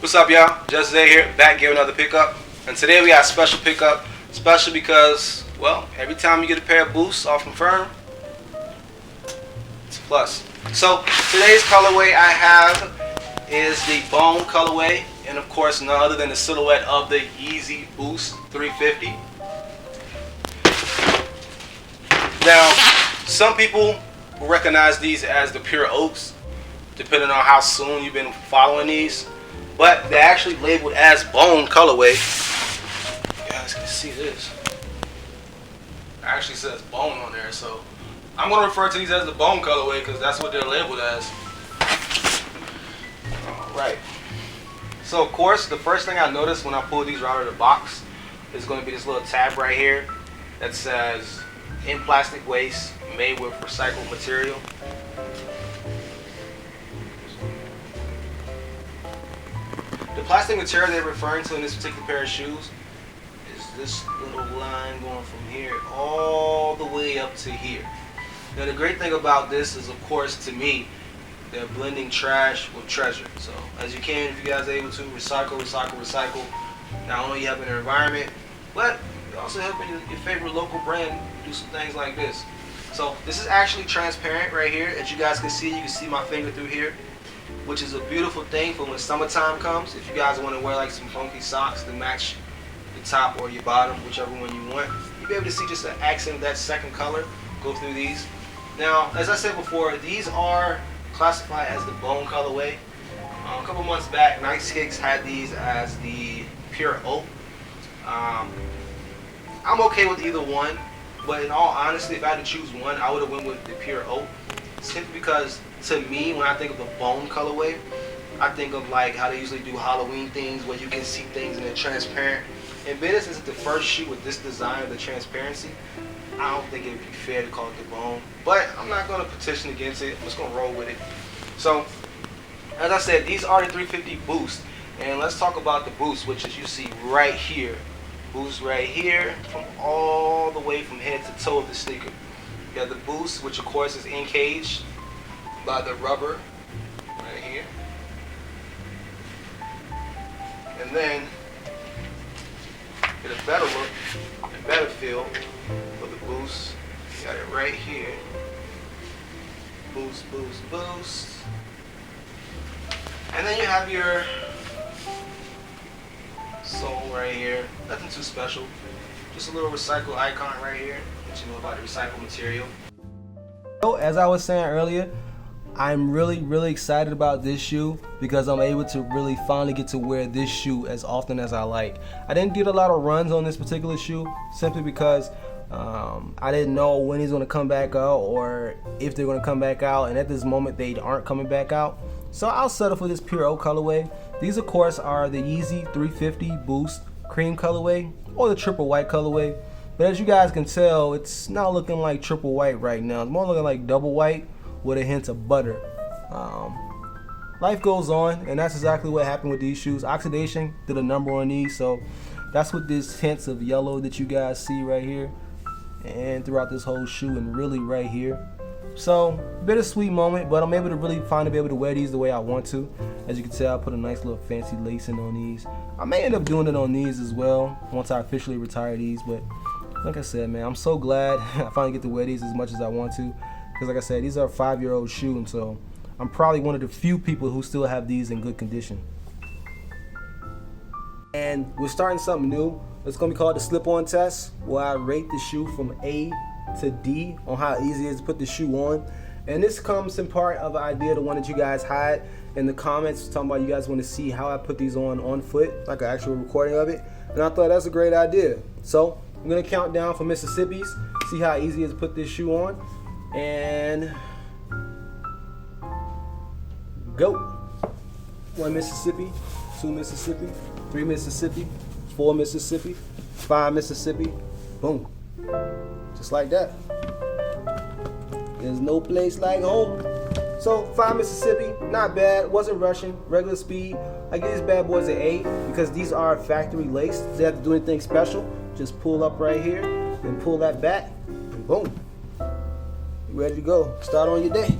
What's up, y'all? JustZay here, back giving another pickup. And today we got a special pickup. Special because, well, every time you get a pair of boosts off from Firm, it's a plus. So today's colorway I have is the Bone colorway, and of course none other than the silhouette of the Yeezy Boost 350. Now, some people will recognize these as the Pure Oaks, depending on how soon you've been following these. But they're actually labeled as Bone colorway. You guys can see this. It actually says Bone on there, so I'm going to refer to these as the Bone colorway because that's what they're labeled as. Alright. So of course, the first thing I noticed when I pulled these right out of the box is going to be this little tab right here that says in plastic waste, made with recycled material. The plastic material they're referring to in this particular pair of shoes is this little line going from here all the way up to here. Now the great thing about this is, of course, to me, they're blending trash with treasure. So as you can, if you guys are able to recycle, not only you help in the environment, but you're also helping your favorite local brand do some things like this. So this is actually transparent right here. As you guys can see my finger through here, which is a beautiful thing for when summertime comes. If you guys want to wear like some funky socks to match your top or your bottom, whichever one you want, you'll be able to see just an accent of that second color go through these. Now, as I said before, these are classified as the Bone colorway. A couple months back, Nice Kicks had these as the Pure Oak. I'm okay with either one, but in all honesty, if I had to choose one, I would have went with the Pure Oak, simply because to me, when I think of the Bone colorway, I think of like how they usually do Halloween things where you can see things and they're transparent. And being this is the first shoe with this design of the transparency, I don't think it would be fair to call it the Bone. But I'm not going to petition against it. I'm just going to roll with it. So, as I said, these are the 350 Boost. And let's talk about the Boost, which is you see right here. Boost right here, from all the way from head to toe of the sneaker. You got the Boost, which of course is encaged by the rubber right here. And then get a better look, a better feel for the Boost. You got it right here. Boost, boost, boost. And then you have your sole right here. Nothing too special. Just a little recycled icon right here. Let you know about the recycled material. So as I was saying earlier, I'm really excited about this shoe because I'm able to really finally get to wear this shoe as often as I like. I didn't do a lot of runs on this particular shoe simply because I didn't know when he's going to come back out or if they're going to come back out, and at this moment they aren't coming back out. So I'll settle for this Pure Oak colorway. These of course are the Yeezy 350 Boost cream colorway or the triple white colorway. But as you guys can tell, it's not looking like triple white right now. It's more looking like double white with a hint of butter. Life goes on, and that's exactly what happened with these shoes. Oxidation did a number on these, so that's what this hints of yellow that you guys see right here and throughout this whole shoe and really right here. So bittersweet moment, but I'm able to really finally be able to wear these the way I want to. As you can tell, I put a nice little fancy lacing on these. I may end up doing it on these as well once I officially retire these, but like I said, man, I'm so glad I finally get to wear these as much as I want to. Because like I said, these are a 5-year-old shoe, and so I'm probably one of the few people who still have these in good condition. And we're starting something new. It's going to be called the slip-on test, where I rate the shoe from A to D on how easy it is to put the shoe on. And this comes in part of an idea, the one that you guys had in the comments, talking about you guys want to see how I put these on foot, like an actual recording of it. And I thought that's a great idea. So I'm going to count down for Mississippi's, see how easy it is to put this shoe on. And go. 1 Mississippi, 2 Mississippi, 3 Mississippi, 4 Mississippi, 5 Mississippi, boom. Just like that. There's no place like home. So 5 Mississippi, not bad, wasn't rushing, regular speed. I give these bad boys an 8 because these are factory laced. If they have to do anything special, just pull up right here, then pull that back, and boom. Ready to go. Start on your day.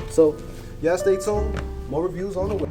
So y'all stay tuned. More reviews on the way.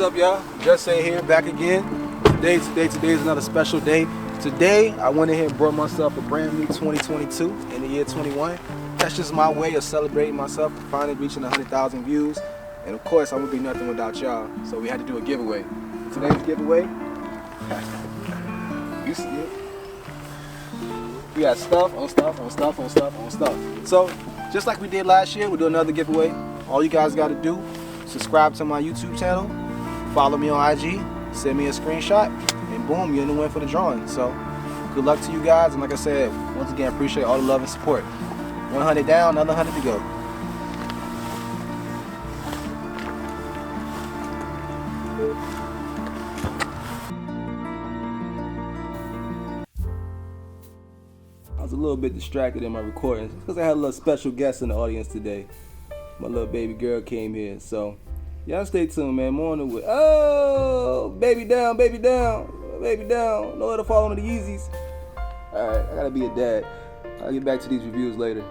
up, y'all? JustZay here, back again. Today is another special day. Today, I went ahead and brought myself a brand new 2022 in the year 21. That's just my way of celebrating myself, finally reaching 100,000 views. And of course, I wouldn't be nothing without y'all. So we had to do a giveaway. Today's giveaway, you see it? We got stuff on stuff on stuff on stuff on stuff. So, just like we did last year, we'll do another giveaway. All you guys got to do, subscribe to my YouTube channel, follow me on IG, send me a screenshot, and boom, you're in the win for the drawing. So, good luck to you guys, and like I said, once again, appreciate all the love and support. 100 down, another 100 to go. I was a little bit distracted in my recordings because I had a little special guest in the audience today. My little baby girl came here, so y'all stay tuned, man. More on the way. Oh, baby down, baby down, baby down. No let her fall under the Yeezys. All right, I gotta be a dad. I'll get back to these reviews later.